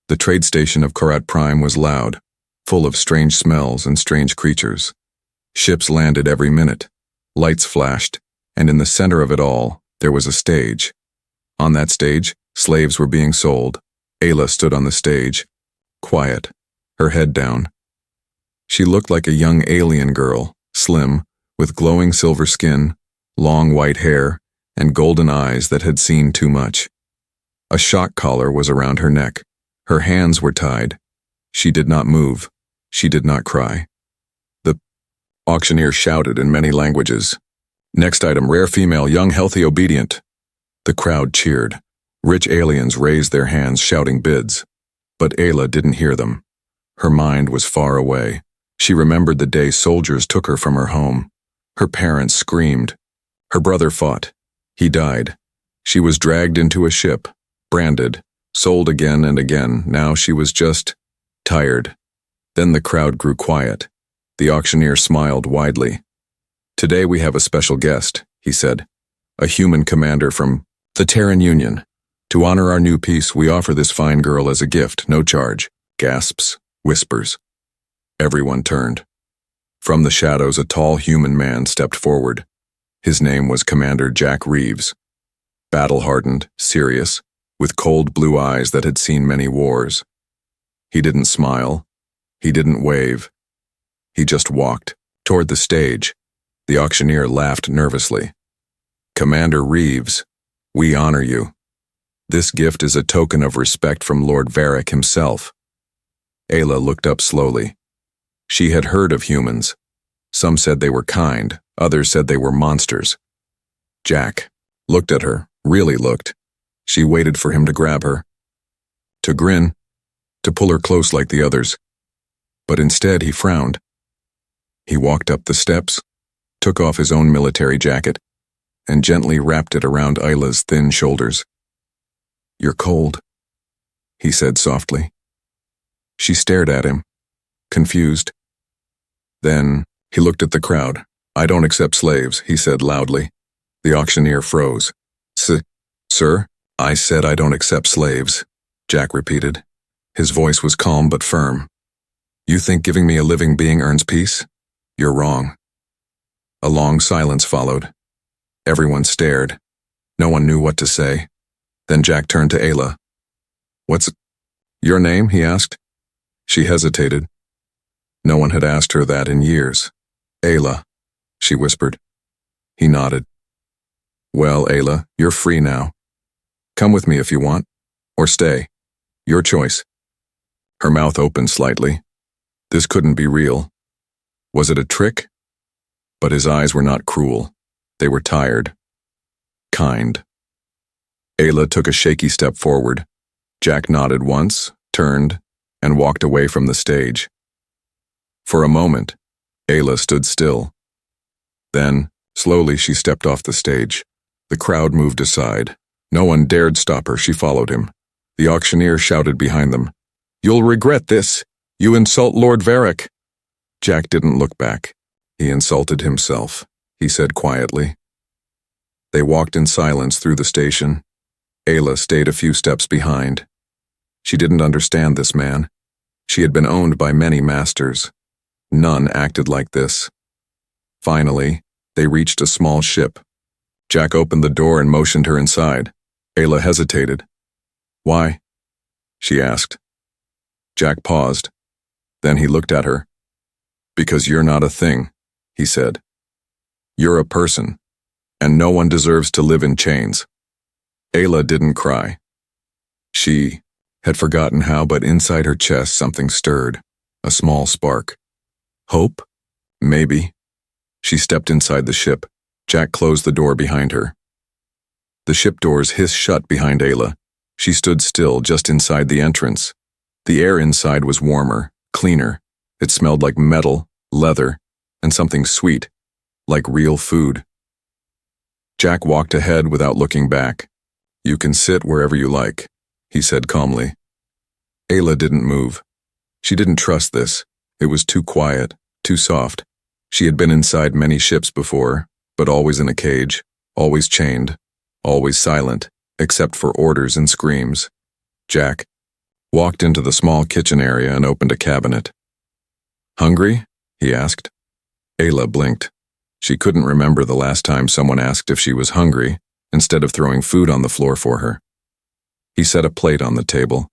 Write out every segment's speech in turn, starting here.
The trade station of Korat Prime was loud, full of strange smells and strange creatures. Ships landed every minute. Lights flashed, and in the center of it all, there was a stage. On that stage, slaves were being sold. Ayla stood on the stage, quiet, her head down. She looked like a young alien girl, slim, with glowing silver skin, long white hair, and golden eyes that had seen too much. A shock collar was around her neck. Her hands were tied. She did not move. She did not cry. The auctioneer shouted in many languages. Next item, rare female, young, healthy, obedient. The crowd cheered. Rich aliens raised their hands shouting bids. But Ayla didn't hear them. Her mind was far away. She remembered the day soldiers took her from her home. Her parents screamed. Her brother fought. He died. She was dragged into a ship, branded, sold again and again. Now she was just tired. Then the crowd grew quiet. The auctioneer smiled widely. Today we have a special guest, he said. A human commander from the Terran Union. To honor our new peace, we offer this fine girl as a gift, no charge. Gasps, whispers. Everyone turned. From the shadows, a tall human man stepped forward. His name was Commander Jack Reeves. Battle-hardened, serious, with cold blue eyes that had seen many wars. He didn't smile. He didn't wave. He just walked toward the stage. The auctioneer laughed nervously. Commander Reeves, we honor you. This gift is a token of respect from Lord Varric himself. Ayla looked up slowly. She had heard of humans. Some said they were kind, others said they were monsters. Jack looked at her, really looked. She waited for him to grab her, to grin, to pull her close like the others. But instead he frowned. He walked up the steps, took off his own military jacket, and gently wrapped it around Ayla's thin shoulders. You're cold, he said softly. She stared at him, confused. Then he looked at the crowd. I don't accept slaves, he said loudly. The auctioneer froze. Sir, I said I don't accept slaves, Jack repeated. His voice was calm but firm. You think giving me a living being earns peace? You're wrong. A long silence followed. Everyone stared. No one knew what to say. Then Jack turned to Ayla. What's your name? He asked. She hesitated. No one had asked her that in years. Ayla, she whispered. He nodded. Well, Ayla, you're free now. Come with me if you want, or stay. Your choice. Her mouth opened slightly. This couldn't be real. Was it a trick? But his eyes were not cruel. They were tired. Kind. Ayla took a shaky step forward. Jack nodded once, turned, and walked away from the stage. For a moment, Ayla stood still. Then, slowly she stepped off the stage. The crowd moved aside. No one dared stop her. She followed him. The auctioneer shouted behind them. You'll regret this. You insult Lord Varric. Jack didn't look back. He insulted himself, he said quietly. They walked in silence through the station. Ayla stayed a few steps behind. She didn't understand this man. She had been owned by many masters. None acted like this. Finally, they reached a small ship. Jack opened the door and motioned her inside. Ayla hesitated. Why? She asked. Jack paused. Then he looked at her. Because you're not a thing, he said. You're a person, and no one deserves to live in chains. Ayla didn't cry. She had forgotten how, but inside her chest something stirred, a small spark. Hope? Maybe. She stepped inside the ship. Jack closed the door behind her. The ship doors hissed shut behind Ayla. She stood still just inside the entrance. The air inside was warmer, cleaner. It smelled like metal, leather, and something sweet, like real food. Jack walked ahead without looking back. You can sit wherever you like, he said calmly. Ayla didn't move. She didn't trust this. It was too quiet, too soft. She had been inside many ships before, but always in a cage, always chained, always silent, except for orders and screams. Jack, walked into the small kitchen area and opened a cabinet. "Hungry?" he asked. Ayla blinked. She couldn't remember the last time someone asked if she was hungry, instead of throwing food on the floor for her. He set a plate on the table.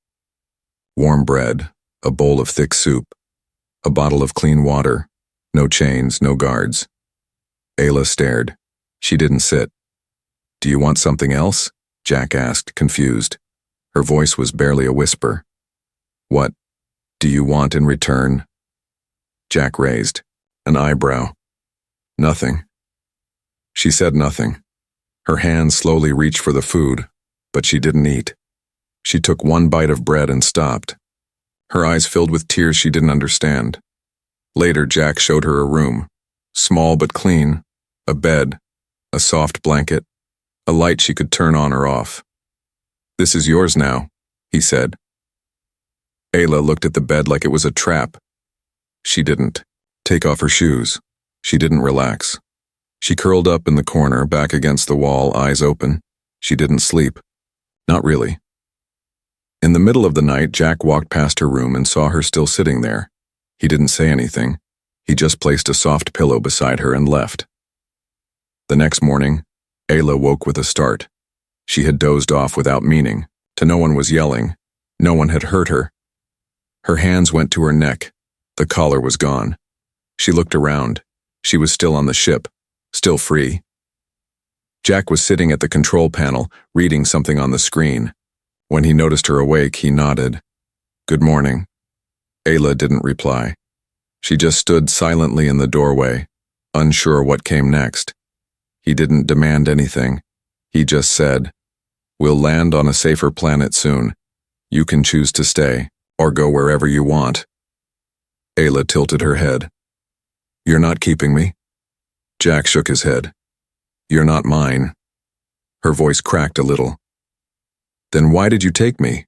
Warm bread, a bowl of thick soup, a bottle of clean water, no chains, no guards. Ayla stared. She didn't sit. "Do you want something else?" Jack asked, confused. Her voice was barely a whisper. "What do you want in return?" Jack raised an eyebrow. "Nothing." She said nothing. Her hand slowly reached for the food, but she didn't eat. She took one bite of bread and stopped. Her eyes filled with tears she didn't understand. Later, Jack showed her a room, small but clean, a bed, a soft blanket, a light she could turn on or off. "This is yours now," he said. Ayla looked at the bed like it was a trap. She didn't take off her shoes. She didn't relax. She curled up in the corner, back against the wall, eyes open. She didn't sleep. Not really. In the middle of the night, Jack walked past her room and saw her still sitting there. He didn't say anything. He just placed a soft pillow beside her and left. The next morning, Ayla woke with a start. She had dozed off without meaning. No one was yelling. No one had hurt her. Her hands went to her neck. The collar was gone. She looked around. She was still on the ship, still free. Jack was sitting at the control panel, reading something on the screen. When he noticed her awake, he nodded. "Good morning." Ayla didn't reply. She just stood silently in the doorway, unsure what came next. He didn't demand anything. He just said, "We'll land on a safer planet soon. You can choose to stay, or go wherever you want." Ayla tilted her head. "You're not keeping me?" Jack shook his head. "You're not mine." Her voice cracked a little. "Then why did you take me?"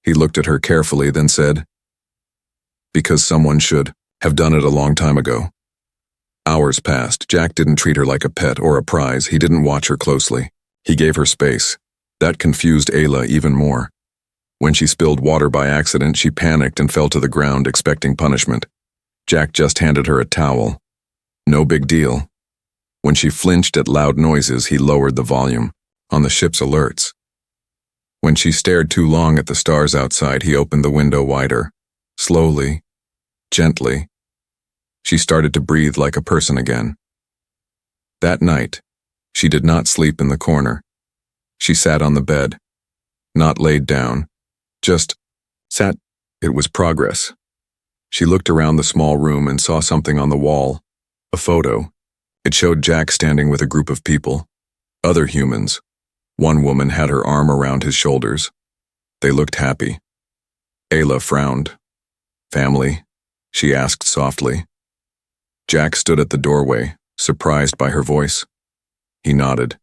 He looked at her carefully, then said, "Because someone should have done it a long time ago." Hours passed. Jack didn't treat her like a pet or a prize. He didn't watch her closely. He gave her space. That confused Ayla even more. When she spilled water by accident, she panicked and fell to the ground, expecting punishment. Jack just handed her a towel. No big deal. When she flinched at loud noises, he lowered the volume on the ship's alerts. When she stared too long at the stars outside, he opened the window wider. Slowly, gently. She started to breathe like a person again. That night, she did not sleep in the corner. She sat on the bed, not laid down, just sat. It was progress. She looked around the small room and saw something on the wall, a photo. It showed Jack standing with a group of people, other humans. One woman had her arm around his shoulders. They looked happy. Ayla frowned. "Family?" she asked softly. Jack stood at the doorway, surprised by her voice. He nodded.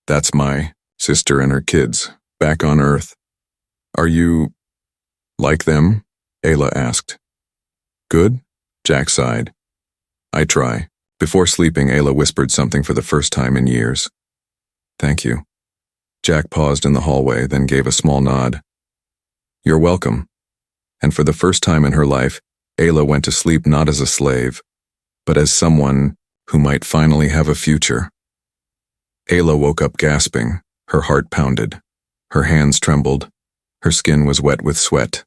"That's my sister and her kids, back on Earth." "Are you like them?" Ayla asked. "Good?" Jack sighed. "I try." Before sleeping, Ayla whispered something for the first time in years. "Thank you." Jack paused in the hallway, then gave a small nod. "You're welcome." And for the first time in her life, Ayla went to sleep not as a slave, but as someone who might finally have a future. Ayla woke up gasping. Her heart pounded. Her hands trembled. Her skin was wet with sweat.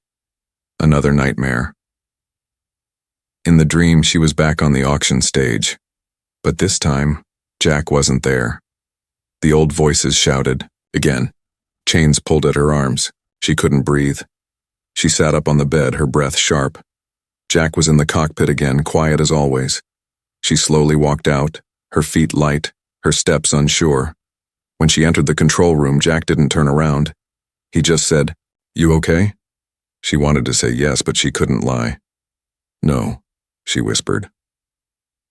Another nightmare. In the dream, she was back on the auction stage. But this time, Jack wasn't there. The old voices shouted, again. Chains pulled at her arms. She couldn't breathe. She sat up on the bed, her breath sharp. Jack was in the cockpit again, quiet as always. She slowly walked out, her feet light, her steps unsure. When she entered the control room, Jack didn't turn around. He just said, "You okay?" She wanted to say yes, but she couldn't lie. "No," she whispered.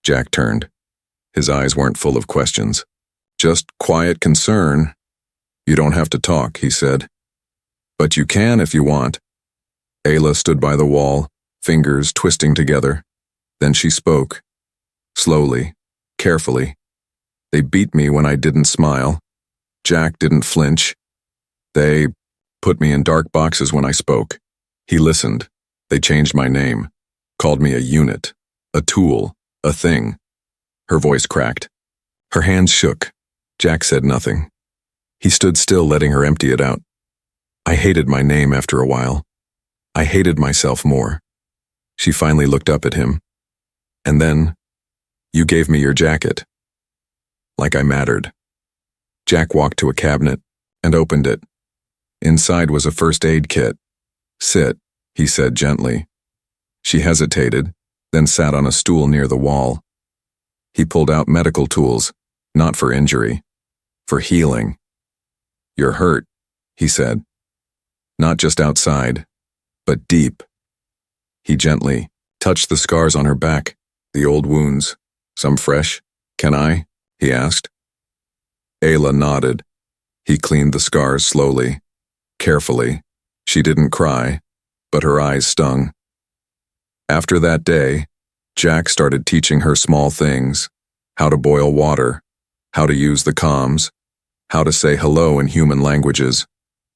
Jack turned. His eyes weren't full of questions. "Just quiet concern." "You don't have to talk," he said. "But you can if you want." Ayla stood by the wall, fingers twisting together. Then she spoke. Slowly, carefully. "They beat me when I didn't smile. Jack didn't flinch. They put me in dark boxes when I spoke. He listened. They changed my name, called me a unit, a tool, a thing. Her voice cracked. Her hands shook. Jack said nothing. He stood still, letting her empty it out. I hated my name after a while. I hated myself more. She finally looked up at him. And then, you gave me your jacket. Like I mattered. Jack walked to a cabinet and opened it. Inside was a first aid kit. Sit, he said gently. She hesitated, then sat on a stool near the wall. He pulled out medical tools, not for injury, for healing. You're hurt, he said. Not just outside, but deep. He gently touched the scars on her back, the old wounds. Some fresh? Can I? He asked. Ayla nodded. He cleaned the scars slowly, carefully. She didn't cry, but her eyes stung. After that day, Jack started teaching her small things, how to boil water, how to use the comms, how to say hello in human languages,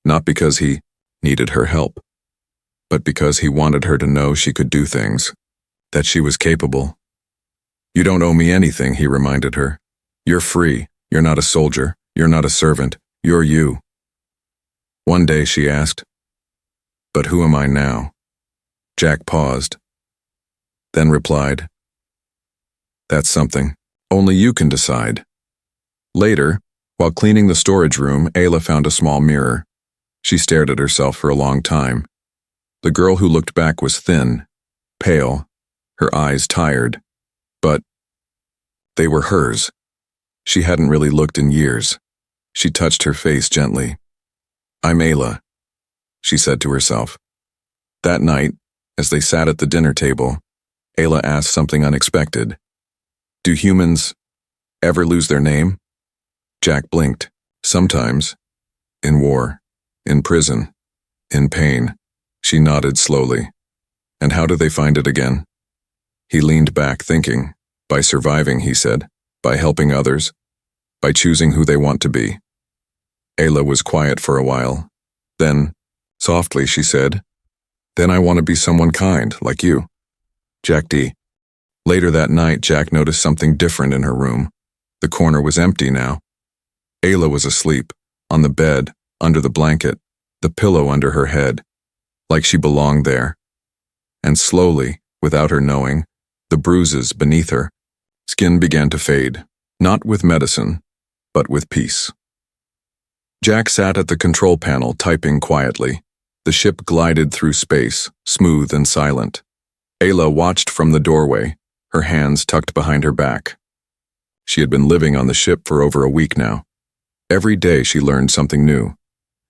not because he needed her help, but because he wanted her to know she could do things, that she was capable. You don't owe me anything, he reminded her. You're free. You're not a soldier. You're not a servant. You're you. One day she asked, but who am I now? Jack paused, then replied, that's something only you can decide. Later, while cleaning the storage room, Ayla found a small mirror. She stared at herself for a long time. The girl who looked back was thin, pale, her eyes tired, but they were hers. She hadn't really looked in years. She touched her face gently. I'm Ayla, she said to herself. That night, as they sat at the dinner table, Ayla asked something unexpected. Do humans ever lose their name? Jack blinked. Sometimes. In war. In prison. In pain. She nodded slowly. And how do they find it again? He leaned back, thinking. By surviving, he said. By helping others. By choosing who they want to be. Ayla was quiet for a while. Then, softly, she said, then I want to be someone kind, like you. Jack D. Later that night, Jack noticed something different in her room. The corner was empty now. Ayla was asleep, on the bed, under the blanket, the pillow under her head, like she belonged there. And slowly, without her knowing, the bruises beneath her skin began to fade, not with medicine, but with peace. Jack sat at the control panel, typing quietly. The ship glided through space, smooth and silent. Ayla watched from the doorway, her hands tucked behind her back. She had been living on the ship for over a week now. Every day she learned something new.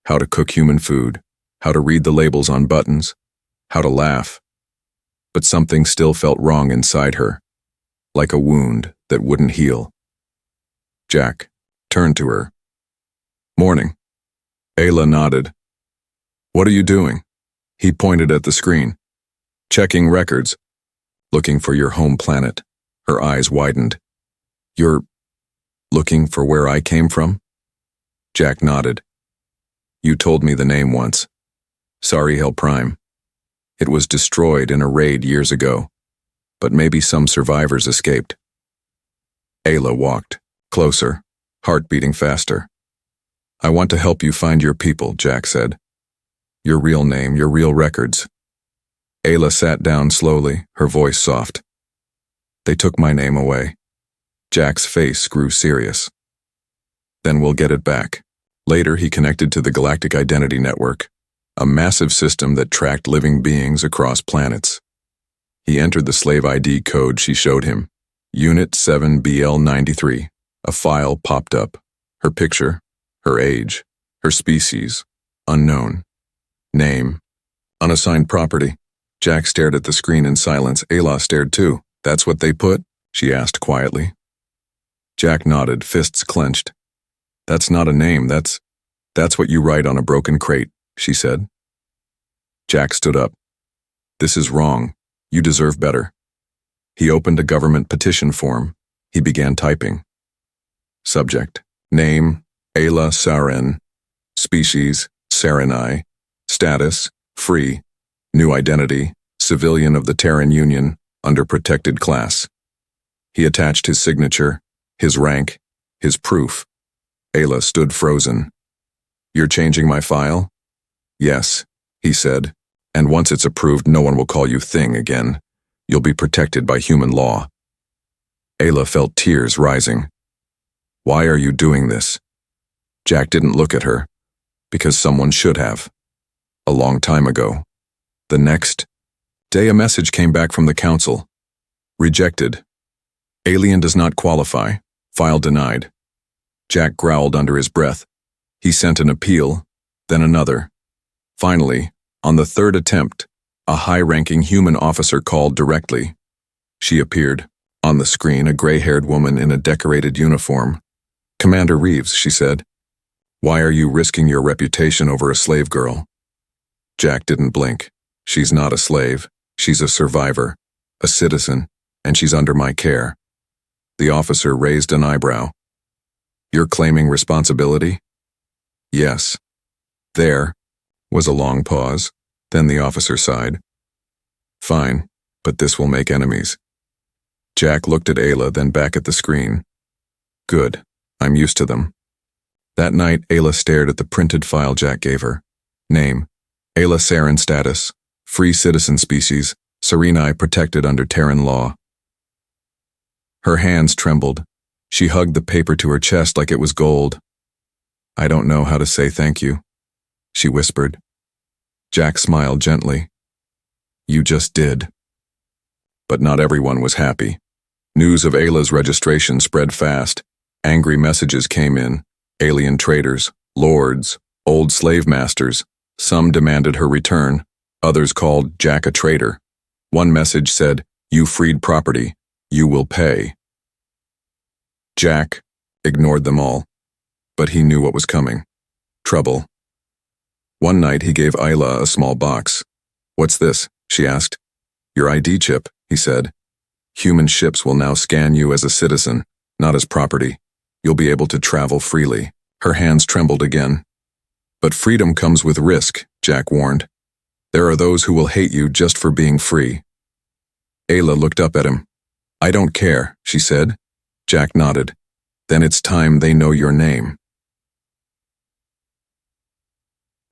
How to cook human food, how to read the labels on buttons, how to laugh. But something still felt wrong inside her, like a wound that wouldn't heal. Jack turned to her. Morning. Ayla nodded. What are you doing? He pointed at the screen. Checking records. Looking for your home planet. Her eyes widened. You're looking for where I came from? Jack nodded. You told me the name once. Sari Prime. It was destroyed in a raid years ago, but maybe some survivors escaped. Ayla walked closer, heart beating faster. I want to help you find your people, Jack said. Your real name, your real records. Ayla sat down slowly, her voice soft. They took my name away. Jack's face grew serious. Then we'll get it back. Later, he connected to the Galactic Identity Network, a massive system that tracked living beings across planets. He entered the slave ID code she showed him. Unit 7BL93. A file popped up. Her picture, her age, her species, unknown. Name, unassigned property. Jack stared at the screen in silence. Ayla stared too. That's what they put? She asked quietly. Jack nodded, fists clenched. That's not a name, that's what you write on a broken crate, she said. Jack stood up. This is wrong. You deserve better. He opened a government petition form. He began typing. Subject, name, Ayla Saren. Species, Saranai. Status, free. New identity, civilian of the Terran Union, under protected class. He attached his signature, his rank, his proof. Ayla stood frozen. "You're changing my file?" "Yes," he said, "and once it's approved, no one will call you Thing again. You'll be protected by human law." Ayla felt tears rising. "Why are you doing this?" Jack didn't look at her, because someone should have. A long time ago. The next day, a message came back from the council. Rejected. Alien does not qualify. File denied. Jack growled under his breath. He sent an appeal, then another. Finally, on the third attempt, a high-ranking human officer called directly. She appeared. On the screen, a gray-haired woman in a decorated uniform. "Commander Reeves," she said. "Why are you risking your reputation over a slave girl?" Jack didn't blink. "She's not a slave. She's a survivor, a citizen, and she's under my care." The officer raised an eyebrow. "You're claiming responsibility?" "Yes." There was a long pause. Then the officer sighed. "Fine, but this will make enemies." Jack looked at Ayla, then back at the screen. "Good. I'm used to them." That night, Ayla stared at the printed file Jack gave her. Name: Ayla Saren. Status: free citizen species, Serenai protected under Terran law. Her hands trembled. She hugged the paper to her chest like it was gold. "I don't know how to say thank you," she whispered. Jack smiled gently. "You just did." But not everyone was happy. News of Ayla's registration spread fast. Angry messages came in. Alien traders, lords, old slave masters. Some demanded her return. Others called Jack a traitor. One message said, "You freed property. You will pay." Jack ignored them all, but he knew what was coming. Trouble. One night he gave Ayla a small box. "What's this?" she asked. "Your ID chip," he said. "Human ships will now scan you as a citizen, not as property. You'll be able to travel freely." Her hands trembled again. "But freedom comes with risk," Jack warned. "There are those who will hate you just for being free." Ayla looked up at him. "I don't care," she said. Jack nodded. "Then it's time they know your name."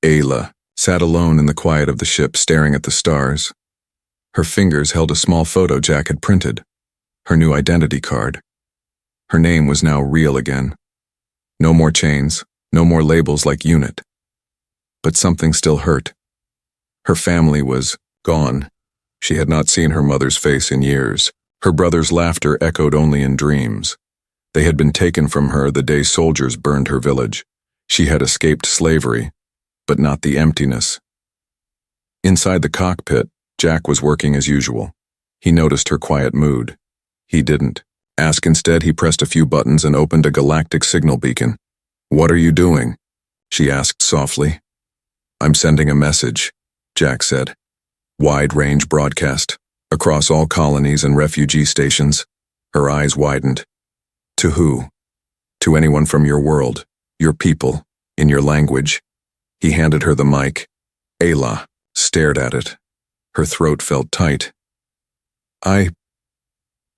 Ayla sat alone in the quiet of the ship, staring at the stars. Her fingers held a small photo Jack had printed, her new identity card. Her name was now real again. No more chains, no more labels like unit. But something still hurt. Her family was gone. She had not seen her mother's face in years. Her brother's laughter echoed only in dreams. They had been taken from her the day soldiers burned her village. She had escaped slavery, but not the emptiness. Inside the cockpit, Jack was working as usual. He noticed her quiet mood. He didn't. Instead, he pressed a few buttons and opened a galactic signal beacon. "What are you doing?" she asked softly. "I'm sending a message," Jack said. Wide-range broadcast, across all colonies and refugee stations. Her eyes widened. "To who?" "To anyone from your world, your people, in your language." He handed her the mic. Ayla stared at it. Her throat felt tight.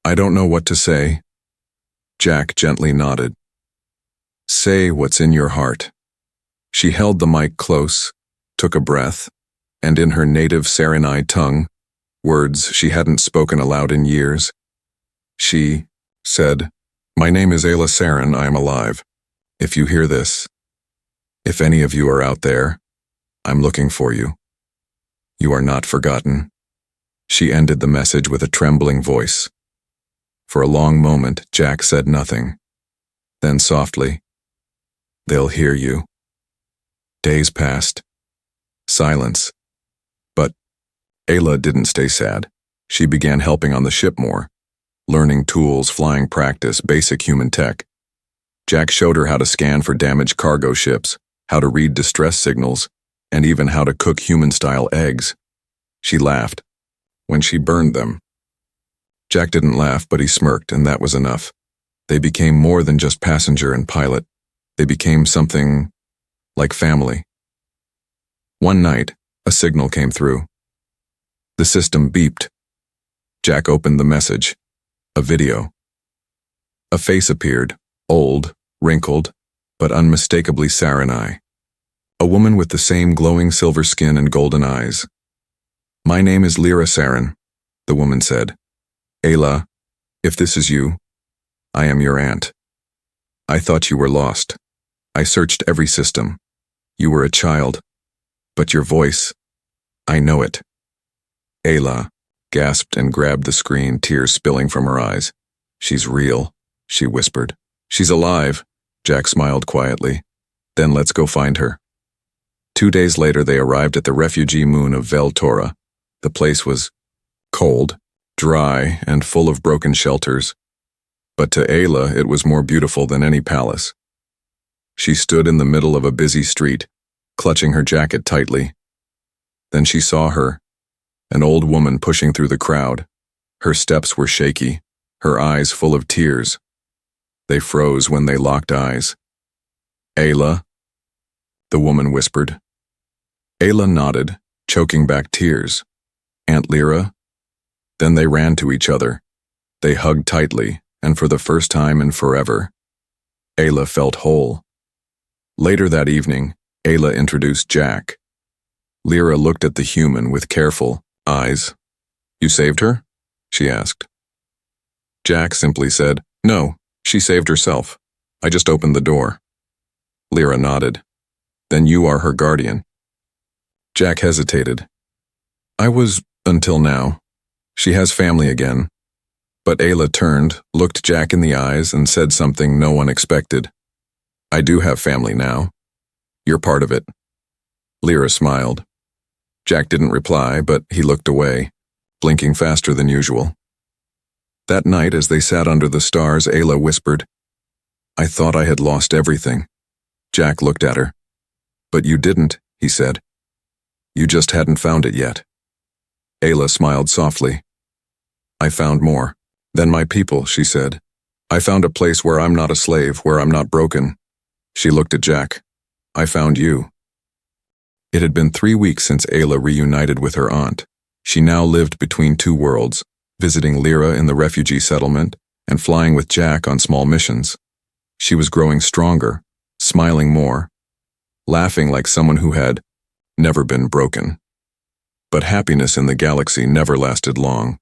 I don't know what to say." Jack gently nodded. "Say what's in your heart." She held the mic close, took a breath, and in her native Serenai tongue, words she hadn't spoken aloud in years, she said, "My name is Ayla Saren. I am alive. If you hear this, if any of you are out there, I'm looking for you. You are not forgotten." She ended the message with a trembling voice. For a long moment, Jack said nothing. Then softly, "They'll hear you." Days passed. Silence. But Ayla didn't stay sad. She began helping on the ship more, learning tools, flying practice, basic human tech. Jack showed her how to scan for damaged cargo ships, how to read distress signals, and even how to cook human-style eggs. She laughed when she burned them. Jack didn't laugh, but he smirked, and that was enough. They became more than just passenger and pilot. They became something like family. One night, a signal came through. The system beeped. Jack opened the message. A video. A face appeared, old, wrinkled, but unmistakably Saranai. A woman with the same glowing silver skin and golden eyes. "My name is Lyra Saran," the woman said. "Ayla, if this is you, I am your aunt. I thought you were lost. I searched every system. You were a child. But your voice, I know it." Ayla gasped and grabbed the screen, tears spilling from her eyes. "She's real," she whispered. "She's alive," Jack smiled quietly. "Then let's go find her." 2 days later they arrived at the refugee moon of Vel Torah. The place was cold, dry, and full of broken shelters. But to Ayla it was more beautiful than any palace. She stood in the middle of a busy street, clutching her jacket tightly. Then she saw her, an old woman pushing through the crowd. Her steps were shaky, her eyes full of tears. They froze when they locked eyes. "Ayla," the woman whispered. Ayla nodded, choking back tears. "Aunt Lyra?" Then they ran to each other. They hugged tightly, and for the first time in forever, Ayla felt whole. Later that evening, Ayla introduced Jack. Lyra looked at the human with careful eyes. "You saved her?" she asked. Jack simply said, "No, she saved herself. I just opened the door." Lyra nodded. "Then you are her guardian." Jack hesitated. "I was, until now. She has family again." But Ayla turned, looked Jack in the eyes, and said something no one expected. "I do have family now. You're part of it." Lyra smiled. Jack didn't reply, but he looked away, blinking faster than usual. That night, as they sat under the stars, Ayla whispered, "I thought I had lost everything." Jack looked at her. "But you didn't," he said. "You just hadn't found it yet." Ayla smiled softly. "I found more. Then my people," she said. "I found a place where I'm not a slave, where I'm not broken." She looked at Jack. "I found you." It had been 3 weeks since Ayla reunited with her aunt. She now lived between two worlds, visiting Lyra in the refugee settlement and flying with Jack on small missions. She was growing stronger, smiling more, laughing like someone who had never been broken. But happiness in the galaxy never lasted long.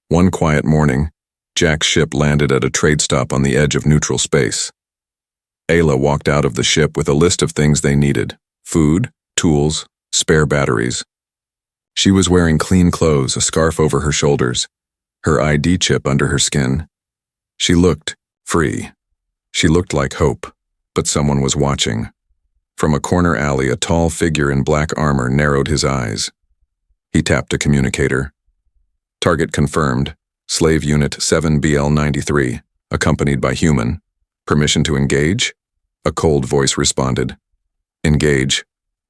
One quiet morning, Jack's ship landed at a trade stop on the edge of neutral space. Ayla walked out of the ship with a list of things they needed: food, tools, spare batteries. She was wearing clean clothes, a scarf over her shoulders, her ID chip under her skin. She looked free. She looked like hope, but someone was watching. From a corner alley, a tall figure in black armor narrowed his eyes. He tapped a communicator. "Target confirmed. Slave Unit 7BL93, accompanied by human. Permission to engage?" A cold voice responded. "Engage.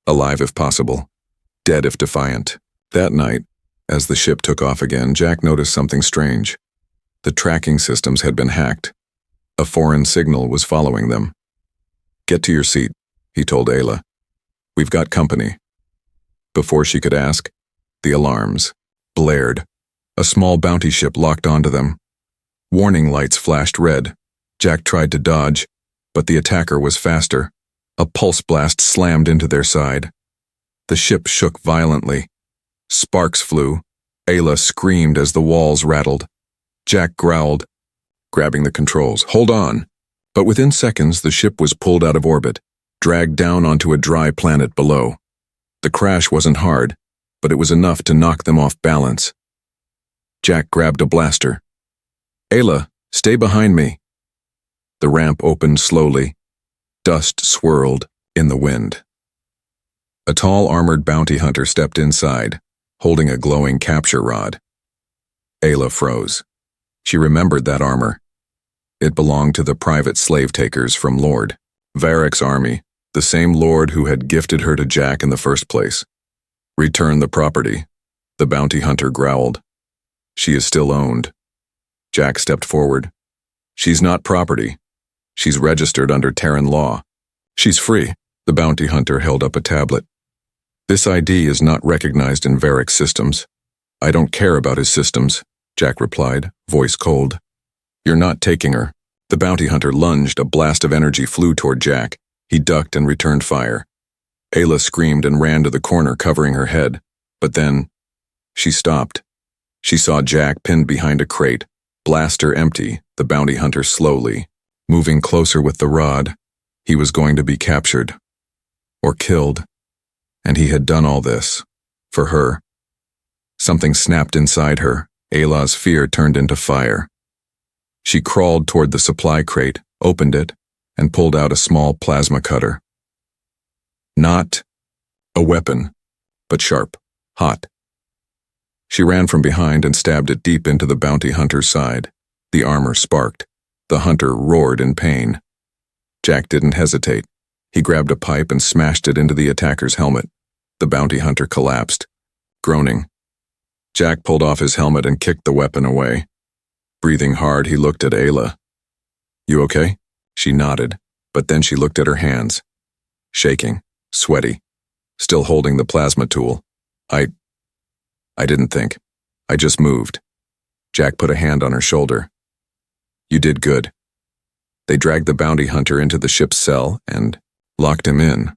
Alive if possible. Dead if defiant." That night, as the ship took off again, Jack noticed something strange. The tracking systems had been hacked. A foreign signal was following them. "Get to your seat," he told Ayla. "We've got company." Before she could ask, the alarms blared. A small bounty ship locked onto them. Warning lights flashed red. Jack tried to dodge, but the attacker was faster. A pulse blast slammed into their side. The ship shook violently. Sparks flew. Ayla screamed as the walls rattled. Jack growled, grabbing the controls. "Hold on!" But within seconds, the ship was pulled out of orbit, dragged down onto a dry planet below. The crash wasn't hard, but it was enough to knock them off balance. Jack grabbed a blaster. "Ayla, stay behind me." The ramp opened slowly. Dust swirled in the wind. A tall armored bounty hunter stepped inside, holding a glowing capture rod. Ayla froze. She remembered that armor. It belonged to the private slave takers from Lord Varek's army, the same lord who had gifted her to Jack in the first place. "Return the property," the bounty hunter growled. "She is still owned." Jack stepped forward. "She's not property. She's registered under Terran law. She's free." The bounty hunter held up a tablet. This ID is not recognized in Varric's systems. I don't care about his systems, Jack replied, voice cold. You're not taking her. The bounty hunter lunged, a blast of energy flew toward Jack. He ducked and returned fire. Ayla screamed and ran to the corner, covering her head. But then, she stopped. She saw Jack pinned behind a crate, blaster empty, the bounty hunter slowly, moving closer with the rod. He was going to be captured. Or killed. And he had done all this. For her. Something snapped inside her. Ayla's fear turned into fire. She crawled toward the supply crate, opened it, and pulled out a small plasma cutter. Not a weapon, but sharp, hot. She ran from behind and stabbed it deep into the bounty hunter's side. The armor sparked. The hunter roared in pain. Jack didn't hesitate. He grabbed a pipe and smashed it into the attacker's helmet. The bounty hunter collapsed, groaning. Jack pulled off his helmet and kicked the weapon away. Breathing hard, he looked at Ayla. You okay? She nodded, but then she looked at her hands. Shaking, sweaty, still holding the plasma tool. I didn't think. I just moved. Jack put a hand on her shoulder. You did good. They dragged the bounty hunter into the ship's cell and locked him in.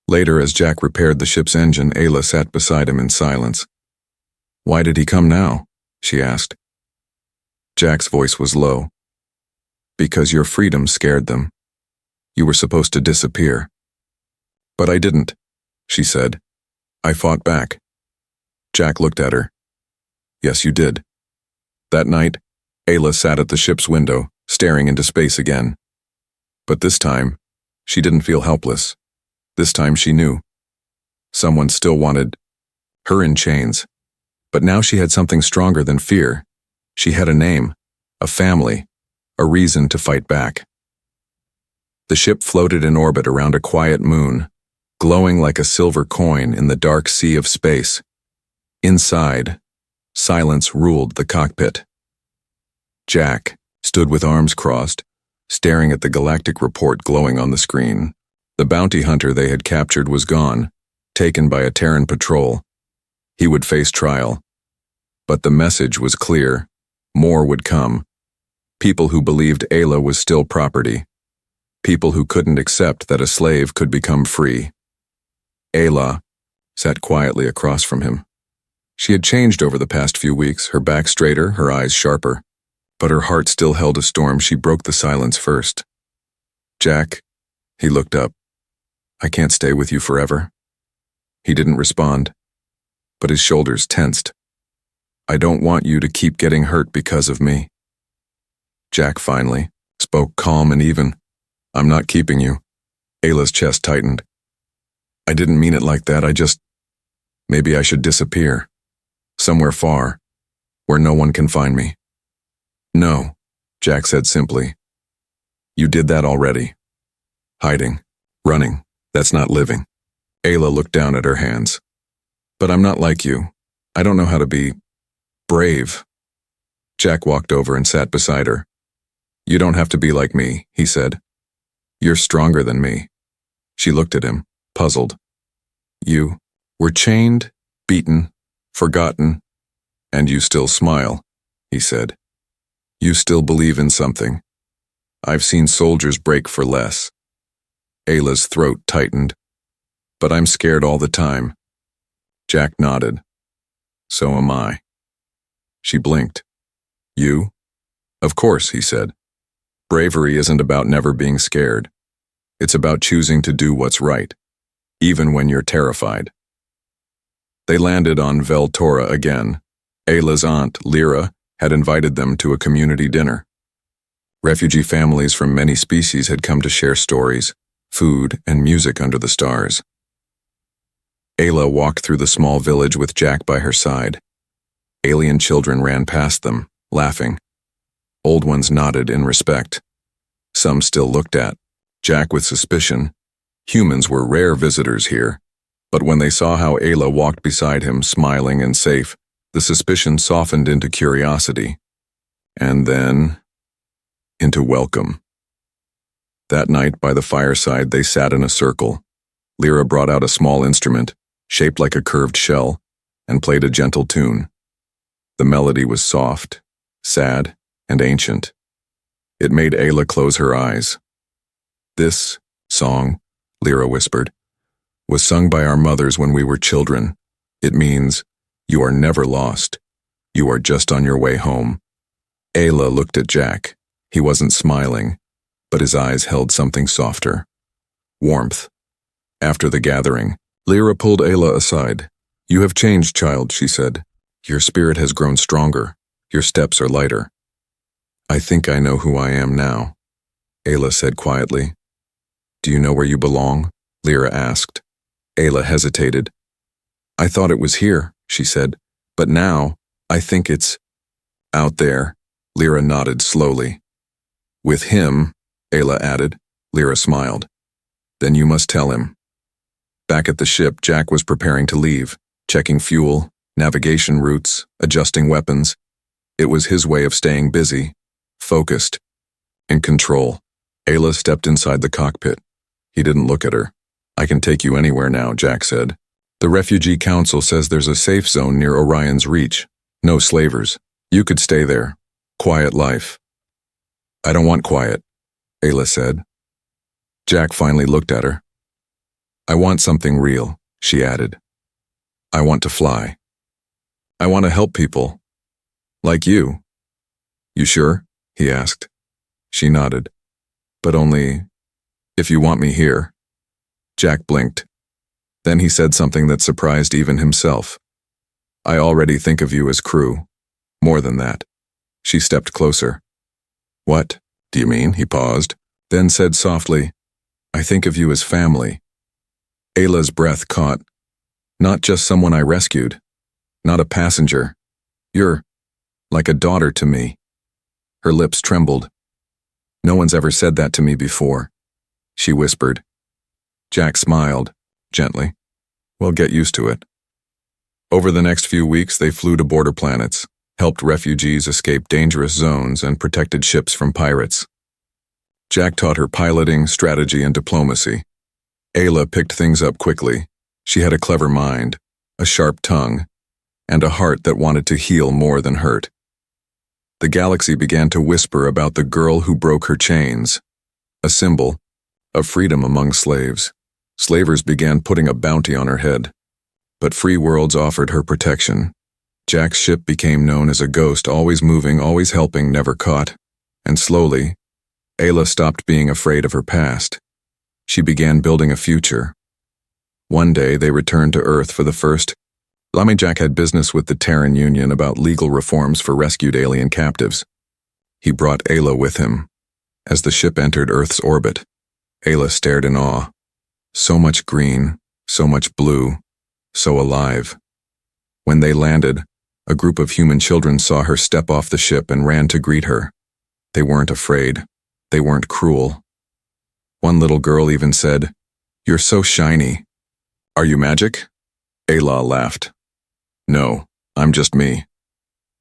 Later, as Jack repaired the ship's engine, Ayla sat beside him in silence. Why did he come now? She asked. Jack's voice was low. Because your freedom scared them. You were supposed to disappear. But I didn't, she said. I fought back. Jack looked at her. Yes, you did. That night, Ayla sat at the ship's window, staring into space again. But this time, she didn't feel helpless. This time she knew. Someone still wanted her in chains. But now she had something stronger than fear. She had a name, a family, a reason to fight back. The ship floated in orbit around a quiet moon, glowing like a silver coin in the dark sea of space. Inside, silence ruled the cockpit. Jack stood with arms crossed, staring at the Galactic report glowing on the screen. The bounty hunter they had captured was gone, taken by a Terran patrol. He would face trial. But the message was clear. More would come. People who believed Ayla was still property. People who couldn't accept that a slave could become free. Ayla sat quietly across from him. She had changed over the past few weeks, her back straighter, her eyes sharper. But her heart still held a storm. She broke the silence first. Jack, he looked up. I can't stay with you forever. He didn't respond, but his shoulders tensed. I don't want you to keep getting hurt because of me. Jack finally spoke calm and even. I'm not keeping you. Ayla's chest tightened. I didn't mean it like that. Maybe I should disappear. Somewhere far, where no one can find me. No, Jack said simply. You did that already. Hiding, running, that's not living. Ayla looked down at her hands. But I'm not like you. I don't know how to be brave. Jack walked over and sat beside her. You don't have to be like me, he said. You're stronger than me. She looked at him, puzzled. You were chained, beaten, forgotten, and you still smile, he said. You still believe in something. I've seen soldiers break for less. Ayla's throat tightened. But I'm scared all the time. Jack nodded. So am I. She blinked. You? Of course, he said. Bravery isn't about never being scared. It's about choosing to do what's right, even when you're terrified. They landed on Veltora again. Ayla's aunt, Lyra, had invited them to a community dinner. Refugee families from many species had come to share stories, food, and music under the stars. Ayla walked through the small village with Jack by her side. Alien children ran past them, laughing. Old ones nodded in respect. Some still looked at Jack with suspicion. Humans were rare visitors here, but when they saw how Ayla walked beside him, smiling and safe, the suspicion softened into curiosity, and then into welcome. That night by the fireside they sat in a circle, Lyra brought out a small instrument, shaped like a curved shell, and played a gentle tune. The melody was soft, sad, and ancient. It made Ayla close her eyes. "This song," Lyra whispered, "was sung by our mothers when we were children. It means, you are never lost. You are just on your way home." Ayla looked at Jack. He wasn't smiling, but his eyes held something softer. Warmth. After the gathering, Lyra pulled Ayla aside. "You have changed, child," she said. "Your spirit has grown stronger. Your steps are lighter." "I think I know who I am now," Ayla said quietly. "Do you know where you belong?" Lyra asked. Ayla hesitated. "I thought it was here," she said, "but now I think it's out there." Lyra nodded slowly. "With him," Ayla added. Lyra smiled. "Then you must tell him." Back at the ship, Jack was preparing to leave, checking fuel, navigation routes, adjusting weapons. It was his way of staying busy, focused, in control. Ayla stepped inside the cockpit. He didn't look at her. "I can take you anywhere now," Jack said. "The Refugee Council says there's a safe zone near Orion's Reach. No slavers. You could stay there. Quiet life." "I don't want quiet," Ayla said. Jack finally looked at her. "I want something real," she added. "I want to fly. I want to help people. Like you." "You sure?" he asked. She nodded. "But only if you want me here." Jack blinked. Then he said something that surprised even himself. "I already think of you as crew. More than that." She stepped closer. "What do you mean?" He paused, then said softly, "I think of you as family." Ayla's breath caught. "Not just someone I rescued. Not a passenger. You're like a daughter to me." Her lips trembled. "No one's ever said that to me before," she whispered. Jack smiled, gently. "Well, get used to it." Over the next few weeks, they flew to border planets, helped refugees escape dangerous zones, and protected ships from pirates. Jack taught her piloting, strategy, and diplomacy. Ayla picked things up quickly. She had a clever mind, a sharp tongue, and a heart that wanted to heal more than hurt. The galaxy began to whisper about the girl who broke her chains, a symbol of freedom among slaves. Slavers began putting a bounty on her head, but free worlds offered her protection. Jack's ship became known as a ghost, always moving, always helping, never caught. And slowly, Ayla stopped being afraid of her past. She began building a future. One day, they returned to Earth for the first. Jack had business with the Terran Union about legal reforms for rescued alien captives. He brought Ayla with him. As the ship entered Earth's orbit, Ayla stared in awe. So much green, so much blue, so alive. When they landed, a group of human children saw her step off the ship and ran to greet her. They weren't afraid. They weren't cruel. One little girl even said, "You're so shiny. Are you magic?" Ayla laughed. "No, I'm just me."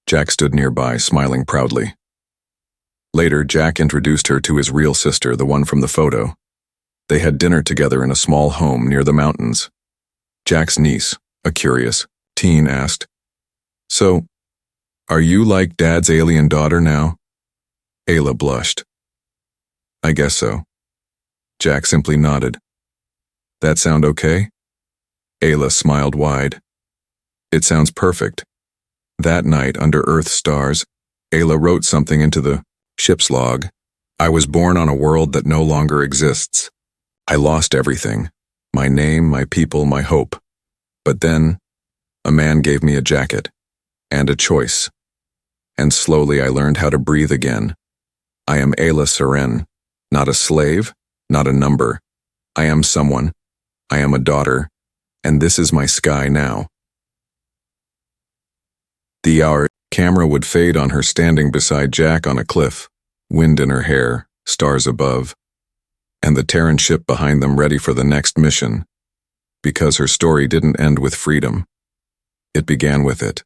Jack stood nearby, smiling proudly. Later, Jack introduced her to his real sister, the one from the photo. They had dinner together in a small home near the mountains. Jack's niece, a curious teen, asked, "So, are you like Dad's alien daughter now?" Ayla blushed. "I guess so." Jack simply nodded. "That sound okay?" Ayla smiled wide. "It sounds perfect." That night, under Earth's stars, Ayla wrote something into the ship's log. "I was born on a world that no longer exists. I lost everything, my name, my people, my hope. But then, a man gave me a jacket, and a choice. And slowly I learned how to breathe again. I am Ayla Seren, not a slave, not a number. I am someone. I am a daughter, and this is my sky now." The hour camera would fade on her standing beside Jack on a cliff, wind in her hair, stars above, and the Terran ship behind them ready for the next mission. Because her story didn't end with freedom. It began with it.